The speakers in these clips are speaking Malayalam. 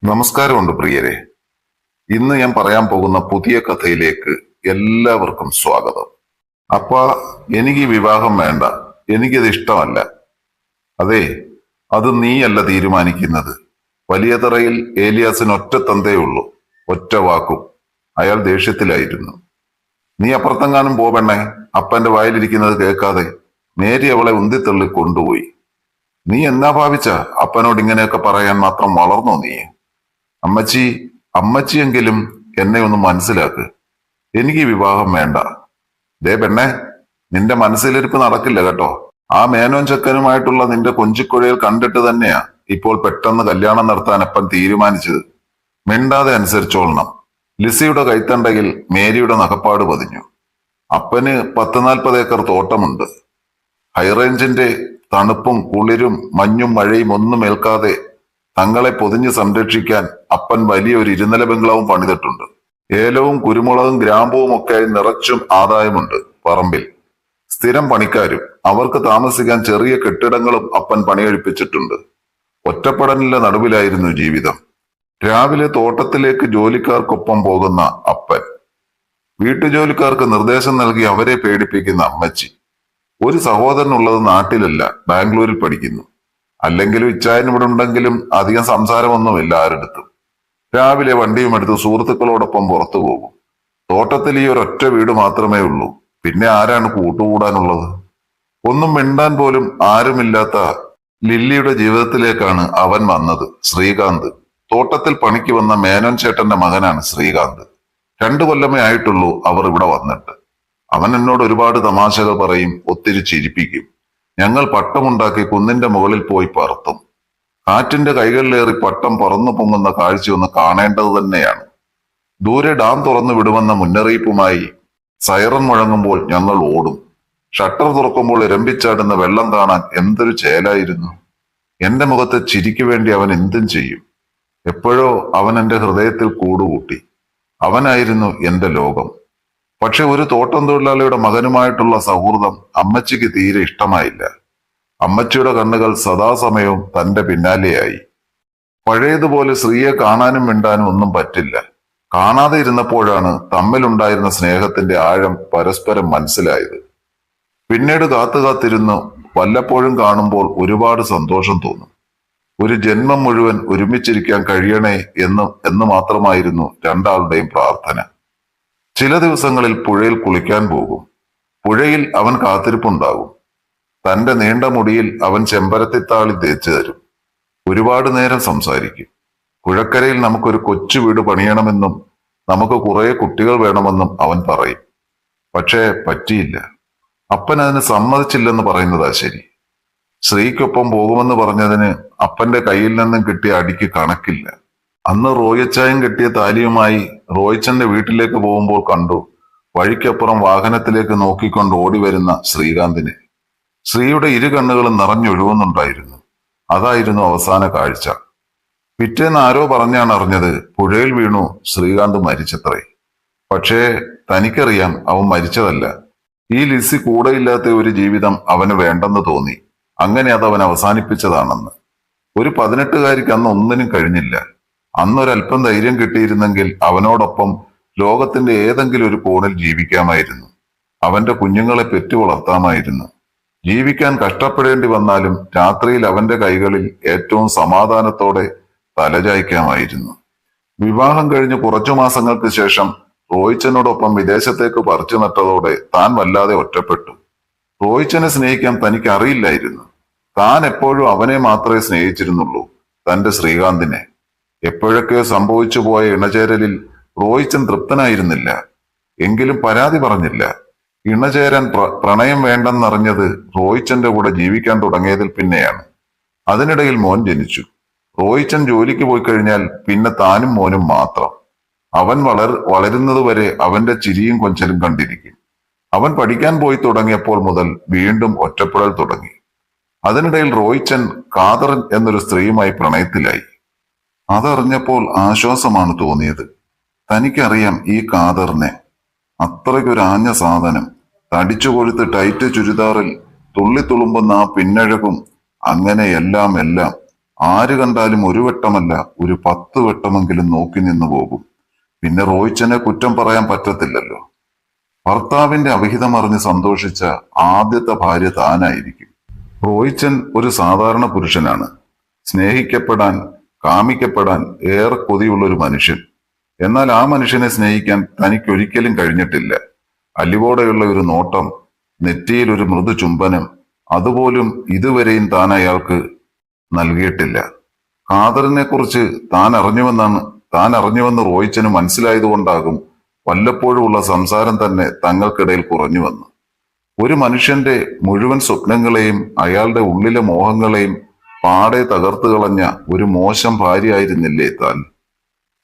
നമസ്കാരമുണ്ട് പ്രിയരെ. ഇന്ന് ഞാൻ പറയാൻ പോകുന്ന പുതിയ കഥയിലേക്ക് എല്ലാവർക്കും സ്വാഗതം. അപ്പ എനിക്ക് ഈ വിവാഹം വേണ്ട, എനിക്കിത് ഇഷ്ടമല്ല. അതെ, അത് നീയല്ല തീരുമാനിക്കുന്നത്. വലിയതറയിൽ ഏലിയാസിന് ഒറ്റ തന്തയുള്ളൂ, ഒറ്റ വാക്കും. അയാൾ ദേഷ്യത്തിലായിരുന്നു. നീ അപ്പുറത്തെങ്ങാനും പോവെണ്ണേ. അപ്പന്റെ വായിലിരിക്കുന്നത് കേൾക്കാതെ മേരി അവളെ ഉന്തിത്തള്ളി കൊണ്ടുപോയി. നീ എന്നാ ഭാവിച്ച അപ്പനോട് ഇങ്ങനെയൊക്കെ പറയാൻ മാത്രം വളർന്നോ നീ? അമ്മച്ചി, അമ്മച്ചിയെങ്കിലും എന്നെ ഒന്ന് മനസ്സിലാക്ക്. എനിക്ക് ഈ വിവാഹം വേണ്ട. ദേ പെണ്ണെ, നിന്റെ മനസ്സിലിരിപ്പ് നടക്കില്ല കേട്ടോ. ആ മേനോൻ ചെക്കനുമായിട്ടുള്ള നിന്റെ കൊഞ്ചിക്കുഴയിൽ കണ്ടിട്ട് തന്നെയാ ഇപ്പോൾ പെട്ടെന്ന് കല്യാണം നടത്താൻ അപ്പൻ തീരുമാനിച്ചത്. മിണ്ടാതെ അനുസരിച്ചോളണം. ലിസിയുടെ കൈത്തണ്ടയിൽ മേരിയുടെ നഖപ്പാട് പതിഞ്ഞു. അപ്പന് 10-40 ഏക്കർ തോട്ടമുണ്ട്. ഹൈറേഞ്ചിന്റെ തണുപ്പും കുളിരും മഞ്ഞും മഴയും ഒന്നും ഏൽക്കാതെ തങ്ങളെ പൊതിഞ്ഞ് സംരക്ഷിക്കാൻ അപ്പൻ വലിയൊരു ഇരുനില ബംഗ്ലാവും പണിതിട്ടുണ്ട്. ഏലവും കുരുമുളകും ഗ്രാമ്പുവും ഒക്കെ നിറച്ചും ആദായമുണ്ട് പറമ്പിൽ. സ്ഥിരം പണിക്കാരും അവർക്ക് താമസിക്കാൻ ചെറിയ കെട്ടിടങ്ങളും അപ്പൻ പണികഴിപ്പിച്ചിട്ടുണ്ട്. ഒറ്റപ്പെടലിന്റെ നടുവിലായിരുന്നു ജീവിതം. രാവിലെ തോട്ടത്തിലേക്ക് ജോലിക്കാർക്കൊപ്പം പോകുന്ന അപ്പൻ, വീട്ടുജോലിക്കാർക്ക് നിർദ്ദേശം നൽകി അവരെ പേടിപ്പിക്കുന്ന അമ്മച്ചി. ഒരു സഹോദരനുള്ളത് നാട്ടിലല്ല, ബാംഗ്ലൂരിൽ പഠിക്കുന്നു. അല്ലെങ്കിലും ഇച്ചായൻ ഇവിടെ ഉണ്ടെങ്കിലും അധികം സംസാരമൊന്നുമില്ല ആരെടുത്തും. രാവിലെ വണ്ടിയും എടുത്ത് സുഹൃത്തുക്കളോടൊപ്പം പുറത്തു പോകും. തോട്ടത്തിൽ ഈ ഒരൊറ്റ വീട് മാത്രമേ ഉള്ളൂ. പിന്നെ ആരാണ് കൂട്ടുകൂടാനുള്ളത്? ഒന്നും മിണ്ടാൻ പോലും ആരുമില്ലാത്ത ലില്ലിയുടെ ജീവിതത്തിലേക്കാണ് അവൻ വന്നത്. ശ്രീകാന്ത്. തോട്ടത്തിൽ പണിക്ക് വന്ന മേനോൻ ചേട്ടന്റെ മകനാണ് ശ്രീകാന്ത്. 2 കൊല്ലമേ ആയിട്ടുള്ളൂ അവർ ഇവിടെ വന്നിട്ട്. അവൻ എന്നോട് ഒരുപാട് തമാശകൾ പറയും, ഒത്തിരി ചിരിപ്പിക്കും. ഞങ്ങൾ പട്ടമുണ്ടാക്കി കുന്നിന്റെ മുകളിൽ പോയി പറത്തും. കാറ്റിന്റെ കൈകളിലേറി പട്ടം പറന്നു പൊങ്ങുന്ന കാഴ്ചയൊന്ന് കാണേണ്ടത് തന്നെയാണ്. ദൂരെ ഡാം തുറന്നു വിടുമെന്ന മുന്നറിയിപ്പുമായി സൈറൺ മുഴങ്ങുമ്പോൾ ഞങ്ങൾ ഓടും. ഷട്ടർ തുറക്കുമ്പോൾ ഇരമ്പിച്ചാടുന്ന വെള്ളം കാണാൻ എന്തൊരു ചേലായിരുന്നു. എന്റെ മുഖത്ത് ചിരിക്കു വേണ്ടി അവൻ എന്തും ചെയ്യും. എപ്പോഴോ അവൻ എന്റെ ഹൃദയത്തിൽ കൂടുകൂട്ടി. അവനായിരുന്നു എന്റെ ലോകം. പക്ഷെ ഒരു തോട്ടം തൊഴിലാളിയുടെ മകനുമായിട്ടുള്ള സൗഹൃദം അമ്മച്ചിക്ക് തീരെ ഇഷ്ടമായില്ല. അമ്മച്ചിയുടെ കണ്ണുകൾ സദാസമയവും തന്റെ പിന്നാലെയായി. പഴയതുപോലെ ശ്രീയെ കാണാനും മിണ്ടാനും ഒന്നും പറ്റില്ല. കാണാതെ ഇരുന്നപ്പോഴാണ് തമ്മിലുണ്ടായിരുന്ന സ്നേഹത്തിന്റെ ആഴം പരസ്പരം മനസ്സിലായത്. പിന്നീട് കാത്തുകാത്തിരുന്ന് വല്ലപ്പോഴും കാണുമ്പോൾ ഒരുപാട് സന്തോഷം തോന്നും. ഒരു ജന്മം മുഴുവൻ ഒരുമിച്ചിരിക്കാൻ കഴിയണേ എന്ന് മാത്രമായിരുന്നു രണ്ടാളുടെയും പ്രാർത്ഥന. ചില ദിവസങ്ങളിൽ പുഴയിൽ കുളിക്കാൻ പോകും. പുഴയിൽ അവൻ കാത്തിരിപ്പുണ്ടാകും. തന്റെ നീണ്ട മുടിയിൽ അവൻ ചെമ്പരത്തിത്താളി തേച്ചു തരും. ഒരുപാട് നേരം സംസാരിക്കും. പുഴക്കരയിൽ നമുക്കൊരു കൊച്ചു വീട് പണിയണമെന്നും നമുക്ക് കുറെ കുട്ടികൾ വേണമെന്നും അവൻ പറയും. പക്ഷേ പറ്റിയില്ല. അപ്പൻ അതിന് സമ്മതിച്ചില്ലെന്ന് പറയുന്നതാ ശരി. ശ്രീക്കൊപ്പം പോകുമെന്ന് പറഞ്ഞതിന് അപ്പന്റെ കയ്യിൽ നിന്നും കിട്ടിയ അടിക്ക് കണക്കില്ല. അന്ന് റോയച്ചായം കെട്ടിയ താലിയുമായി റോയിച്ചന്റെ വീട്ടിലേക്ക് പോകുമ്പോൾ കണ്ടു വഴിക്കപ്പുറം വാഹനത്തിലേക്ക് നോക്കിക്കൊണ്ട് ഓടി വരുന്ന ശ്രീകാന്തിനെ. ശ്രീയുടെ 2 കണ്ണുകളും നിറഞ്ഞൊഴുകുന്നുണ്ടായിരുന്നു. അതായിരുന്നു അവസാന കാഴ്ച. പിറ്റേന്ന് ആരോ പറഞ്ഞാണ് അറിഞ്ഞത് പുഴയിൽ വീണു ശ്രീകാന്ത് മരിച്ചത്രേ. പക്ഷേ തനിക്കറിയാം അവൻ മരിച്ചതല്ല. ഈ ലിസി കൂടെയില്ലാത്ത ഒരു ജീവിതം അവന് വേണ്ടെന്ന് തോന്നി. അങ്ങനെ അത് അവൻ അവസാനിപ്പിച്ചതാണെന്ന്. ഒരു 18-കാരിക്ക് അന്ന് ഒന്നിനും കഴിഞ്ഞില്ല. അന്നൊരല്പം ധൈര്യം കിട്ടിയിരുന്നെങ്കിൽ അവനോടൊപ്പം ലോകത്തിന്റെ ഏതെങ്കിലും ഒരു കോണിൽ ജീവിക്കാമായിരുന്നു. അവന്റെ കുഞ്ഞുങ്ങളെ പെറ്റു വളർത്താമായിരുന്നു. ജീവിക്കാൻ കഷ്ടപ്പെടേണ്ടി വന്നാലും രാത്രിയിൽ അവന്റെ കൈകളിൽ ഏറ്റവും സമാധാനത്തോടെ തലചായ്ക്കാമായിരുന്നു. വിവാഹം കഴിഞ്ഞ് കുറച്ചു മാസങ്ങൾക്ക് ശേഷം റോയിച്ചനോടൊപ്പം വിദേശത്തേക്ക് പറിച്ചു നട്ടതോടെ താൻ വല്ലാതെ ഒറ്റപ്പെട്ടു. റോയിച്ചനെ സ്നേഹിക്കാൻ തനിക്ക് അറിയില്ലായിരുന്നു. താൻ എപ്പോഴും അവനെ മാത്രമേ സ്നേഹിച്ചിരുന്നുള്ളൂ, തന്റെ ശ്രീകാന്തിനെ. എപ്പോഴൊക്കെയോ സംഭവിച്ചു പോയ ഇണചേരലിൽ റോയിച്ചൻ തൃപ്തനായിരുന്നില്ല. എങ്കിലും പരാതി പറഞ്ഞില്ല. ഇണചേരാൻ പ്രണയം വേണ്ടെന്നറിഞ്ഞത് റോയിച്ചന്റെ കൂടെ ജീവിക്കാൻ തുടങ്ങിയതിൽ പിന്നെയാണ്. അതിനിടയിൽ മോൻ ജനിച്ചു. റോയിച്ചൻ ജോലിക്ക് പോയി കഴിഞ്ഞാൽ പിന്നെ താനും മോനും മാത്രം. അവൻ വളരുന്നതുവരെ അവന്റെ ചിരിയും കൊഞ്ചലും കണ്ടിരിക്കും. അവൻ പഠിക്കാൻ പോയി തുടങ്ങിയപ്പോൾ മുതൽ വീണ്ടും ഒറ്റപ്പെടൽ തുടങ്ങി. അതിനിടയിൽ റോയിച്ചൻ കാദർ എന്നൊരു സ്ത്രീയുമായി പ്രണയത്തിലായി. അതറിഞ്ഞപ്പോൾ ആശ്വാസമാണ് തോന്നിയത്. തനിക്കറിയാം ഈ കാദറിനെ. അത്രയ്ക്കൊരു ആഞ്ഞ സാധനം. തടിച്ചു കൊഴുത്ത് ടൈറ്റ് ചുരിദാറിൽ തുള്ളിത്തുളുമ്പുന്ന ആ പിന്നഴകും അങ്ങനെ എല്ലാം. ആര് കണ്ടാലും ഒരു വട്ടമല്ല, ഒരു 10 വട്ടമെങ്കിലും നോക്കി നിന്നു പോകും. പിന്നെ റോയിച്ചനെ കുറ്റം പറയാൻ പറ്റത്തില്ലല്ലോ. ഭർത്താവിന്റെ അവിഹിതം അറിഞ്ഞ് സന്തോഷിച്ച ആദ്യത്തെ ഭാര്യ താനായിരിക്കും. റോയിച്ചൻ ഒരു സാധാരണ പുരുഷനാണ്. സ്നേഹിക്കപ്പെടാൻ, കാമിക്കപ്പെടാൻ ഏറെ കൊതിയുള്ള ഒരു മനുഷ്യൻ. എന്നാൽ ആ മനുഷ്യനെ സ്നേഹിക്കാൻ തനിക്കൊരിക്കലും കഴിഞ്ഞിട്ടില്ല. അലിവോടെയുള്ള ഒരു നോട്ടം, നെറ്റിയിൽ ഒരു മൃദു ചുംബനം, അതുപോലും ഇതുവരെയും താൻ അയാൾക്ക് നൽകിയിട്ടില്ല. ഖാദറിനെ കുറിച്ച് താൻ അറിഞ്ഞുവെന്ന് റോയിച്ചന് മനസ്സിലായതുകൊണ്ടാകും വല്ലപ്പോഴുമുള്ള സംസാരം തന്നെ തങ്ങൾക്കിടയിൽ കുറഞ്ഞു വന്നു. ഒരു മനുഷ്യന്റെ മുഴുവൻ സ്വപ്നങ്ങളെയും അയാളുടെ ഉള്ളിലെ മോഹങ്ങളെയും പാടെ തകർത്തു കളഞ്ഞ ഒരു മോശം ഭാര്യയായിരുന്നില്ലേ താൻ?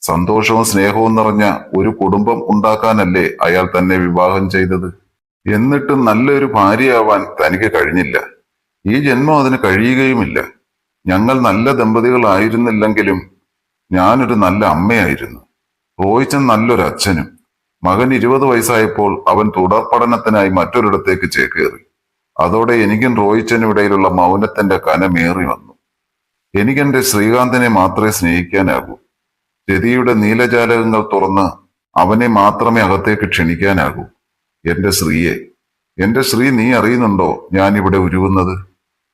സന്തോഷവും സ്നേഹവും നിറഞ്ഞ ഒരു കുടുംബം ഉണ്ടാക്കാനല്ലേ അയാൾ തന്നെ വിവാഹം ചെയ്തത്? എന്നിട്ടും നല്ലൊരു ഭാര്യയാവാൻ തനിക്ക് കഴിഞ്ഞില്ല. ഈ ജന്മം അതിന് കഴിയുകയുമില്ല. ഞങ്ങൾ നല്ല ദമ്പതികളായിരുന്നില്ലെങ്കിലും ഞാനൊരു നല്ല അമ്മയായിരുന്നു. റോയിച്ചൻ നല്ലൊരു അച്ഛനും. മകൻ 20 വയസ്സായപ്പോൾ അവൻ തുടർ പഠനത്തിനായി മറ്റൊരിടത്തേക്ക് ചേക്കേറി. അതോടെ എനിക്കും റോയിച്ചനും ഇടയിലുള്ള മൗനത്തിന്റെ കനമേറി വന്നു. എനിക്കെന്റെ ശ്രീകാന്തിനെ മാത്രമേ സ്നേഹിക്കാനാകൂ. രതിയുടെ നീലജാലകങ്ങൾ തുറന്ന് അവനെ മാത്രമേ അകത്തേക്ക് ക്ഷണിക്കാനാകൂ. എന്റെ ശ്രീ, നീ അറിയുന്നുണ്ടോ ഞാൻ ഇവിടെ ഉരുവുന്നത്?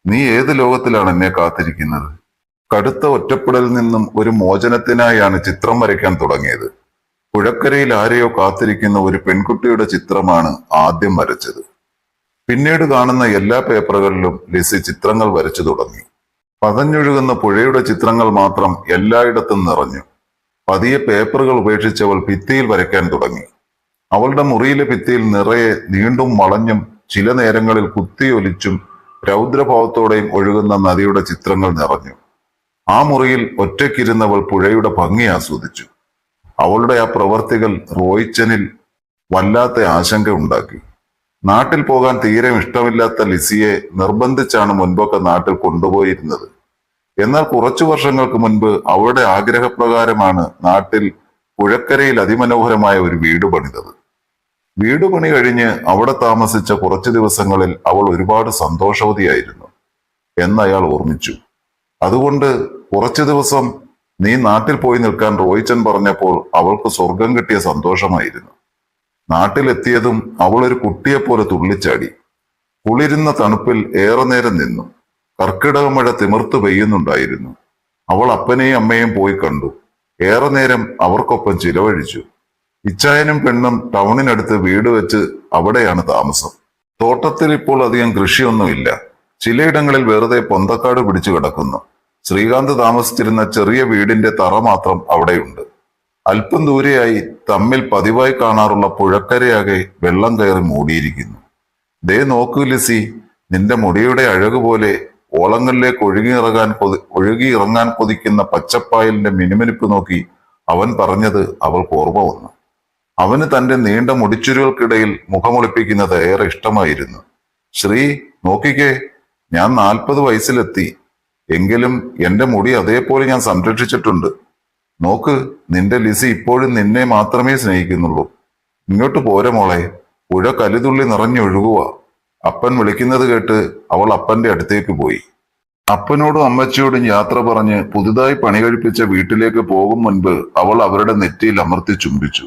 നീ ഏത് ലോകത്തിലാണ് എന്നെ കാത്തിരിക്കുന്നത്? കടുത്ത ഒറ്റപ്പെടലിൽ നിന്നും ഒരു മോചനത്തിനായാണ് ചിത്രം വരയ്ക്കാൻ തുടങ്ങിയത്. പുഴക്കരയിൽ ആരെയോ കാത്തിരിക്കുന്ന ഒരു പെൺകുട്ടിയുടെ ചിത്രമാണ് ആദ്യം വരച്ചത്. പിന്നീട് കാണുന്ന എല്ലാ പേപ്പറുകളിലും ലിസി ചിത്രങ്ങൾ വരച്ചു തുടങ്ങി. പതഞ്ഞൊഴുകുന്ന പുഴയുടെ ചിത്രങ്ങൾ മാത്രം എല്ലായിടത്തും നിറഞ്ഞു. പതിയെ പേപ്പറുകൾ ഉപേക്ഷിച്ചവൾ ഭിത്തിയിൽ വരയ്ക്കാൻ തുടങ്ങി. അവളുടെ മുറിയിലെ ഭിത്തിയിൽ നിറയെ നീണ്ടും വളഞ്ഞും ചില നേരങ്ങളിൽ കുത്തിയൊലിച്ചും രൗദ്രഭാവത്തോടെയും ഒഴുകുന്ന നദിയുടെ ചിത്രങ്ങൾ നിറഞ്ഞു. ആ മുറിയിൽ ഒറ്റയ്ക്കിരുന്നവൾ പുഴയുടെ ഭംഗി ആസ്വദിച്ചു. അവളുടെ ആ പ്രവർത്തികൾ റോയിച്ചനിൽ വല്ലാത്ത ആശങ്ക ഉണ്ടാക്കി. നാട്ടിൽ പോകാൻ തീരെ ഇഷ്ടമില്ലാത്ത ലിസിയെ നിർബന്ധിച്ചാണ് മുൻപൊക്കെ നാട്ടിൽ കൊണ്ടുപോയിരുന്നത്. എന്നാൽ കുറച്ചു വർഷങ്ങൾക്ക് മുൻപ് അവളുടെ ആഗ്രഹപ്രകാരമാണ് നാട്ടിൽ പുഴക്കരയിൽ അതിമനോഹരമായ ഒരു വീട് പണിതത്. വീട് പണി കഴിഞ്ഞ് അവിടെ താമസിച്ച കുറച്ചു ദിവസങ്ങളിൽ അവൾ ഒരുപാട് സന്തോഷവതിയായിരുന്നു എന്ന് അയാൾ ഓർമ്മിച്ചു. അതുകൊണ്ട് കുറച്ചു ദിവസം നീ നാട്ടിൽ പോയി നിൽക്കാൻ റോയിച്ചൻ പറഞ്ഞപ്പോൾ അവൾക്ക് സ്വർഗം കിട്ടിയ സന്തോഷമായിരുന്നു. നാട്ടിലെത്തിയതും അവൾ ഒരു കുട്ടിയെപ്പോലെ തുള്ളിച്ചാടി. കുളിരുന്ന തണുപ്പിൽ ഏറെ നേരം നിന്നു. കർക്കിടക മഴ തിമിർത്തു പെയ്യുന്നുണ്ടായിരുന്നു. അവൾ അപ്പനെയും അമ്മയും പോയി കണ്ടു. ഏറെ നേരം അവർക്കൊപ്പം ചിലവഴിച്ചു. ഇച്ചായനും പെണ്ണും ടൗണിനടുത്ത് വീട് വെച്ച് അവിടെയാണ് താമസം. തോട്ടത്തിൽ ഇപ്പോൾ അധികം കൃഷിയൊന്നുമില്ല. ചിലയിടങ്ങളിൽ വെറുതെ പൊന്തക്കാട് പിടിച്ചു കിടക്കുന്നു. ശ്രീകാന്ത് താമസിച്ചിരുന്ന ചെറിയ വീടിന്റെ തറ മാത്രം അവിടെയുണ്ട്. അല്പം ദൂരെയായി തമ്മിൽ പതിവായി കാണാറുള്ള പുഴക്കരയാകെ വെള്ളം കയറി മൂടിയിരിക്കുന്നു. ദേ നോക്കൂ ലിസി, നിന്റെ മുടിയുടെ അഴകുപോലെ ഓളങ്ങളിലേക്ക് ഒഴുകിയിറങ്ങാൻ കൊതിക്കുന്ന പച്ചപ്പായലിന്റെ മിനുമിനുപ്പ് നോക്കി അവൻ പറഞ്ഞത് അവൾക്ക് ഓർമ്മ വന്നു. അവന് തന്റെ നീണ്ട മുടിച്ചുരുകൾക്കിടയിൽ മുഖമൊളിപ്പിക്കുന്നത് ഏറെ ഇഷ്ടമായിരുന്നു. ശ്രീ, നോക്കിക്കേ, ഞാൻ 40 വയസ്സിലെത്തി. എങ്കിലും എന്റെ മുടി അതേപോലെ ഞാൻ സംരക്ഷിച്ചിട്ടുണ്ട്. നോക്ക്, നിന്റെ ലിസി ഇപ്പോഴും നിന്നെ മാത്രമേ സ്നേഹിക്കുന്നുള്ളൂ. ഇങ്ങോട്ട് പോരെ മോളെ, പുഴ കലിതുള്ളി നിറഞ്ഞൊഴുകുക. അപ്പൻ വിളിക്കുന്നത് കേട്ട് അവൾ അപ്പന്റെ അടുത്തേക്ക് പോയി. അപ്പനോടും അമ്മച്ചിയോടും യാത്ര പറഞ്ഞ് പുതുതായി പണി കഴിപ്പിച്ച വീട്ടിലേക്ക് പോകും മുൻപ് അവൾ അവരുടെ നെറ്റിയിൽ അമർത്തി ചുംബിച്ചു.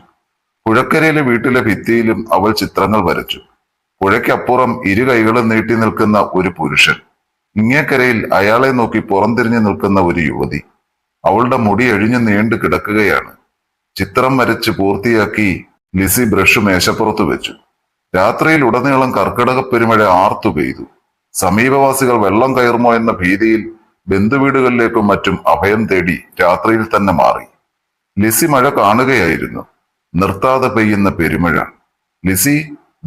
പുഴക്കരയിലെ വീട്ടിലെ ഭിത്തിയിലും അവൾ ചിത്രങ്ങൾ വരച്ചു. പുഴയ്ക്കപ്പുറം ഇരു കൈകളും നീട്ടി നിൽക്കുന്ന ഒരു പുരുഷൻ, ഇങ്ങേക്കരയിൽ അയാളെ നോക്കി പുറംതിരിഞ്ഞു നിൽക്കുന്ന ഒരു യുവതി. അവളുടെ മുടി എഴിഞ്ഞു നീണ്ടു കിടക്കുകയാണ്. ചിത്രം വരച്ച് പൂർത്തിയാക്കി ലിസി ബ്രഷ് മേശപ്പുറത്ത് വെച്ചു. രാത്രിയിൽ ഉടനീളം കർക്കിടക പെരുമഴ ആർത്തു പെയ്തു. സമീപവാസികൾ വെള്ളം കയറുമോ എന്ന ഭീതിയിൽ ബന്ധുവീടുകളിലേക്കും മറ്റും അഭയം തേടി രാത്രിയിൽ തന്നെ മാറി. ലിസി മഴ കാണുകയായിരുന്നു. നിർത്താതെ പെയ്യുന്ന പെരുമഴ. ലിസി,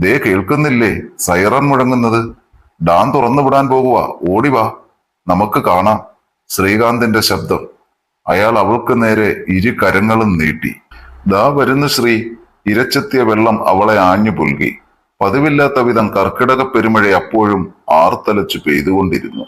ദേ കേൾക്കുന്നില്ലേ സൈറൺ മുഴങ്ങുന്നത്? ഡാം തുറന്നു വിടാൻ പോകുക, ഓടിവാ, നമുക്ക് കാണാം. ശ്രീകാന്തിന്റെ ശബ്ദം. അയാൾ അവൾക്ക് നേരെ ഇരു കരങ്ങളും നീട്ടി. ദാ വരുന്നു ശ്രീ. ഇരച്ചെത്തിയ വെള്ളം അവളെ ആഞ്ഞു പുൽകി. പതിവില്ലാത്ത വിധം കർക്കിടക പെരുമഴ അപ്പോഴും ആർത്തലച്ചു പെയ്തുകൊണ്ടിരുന്നു.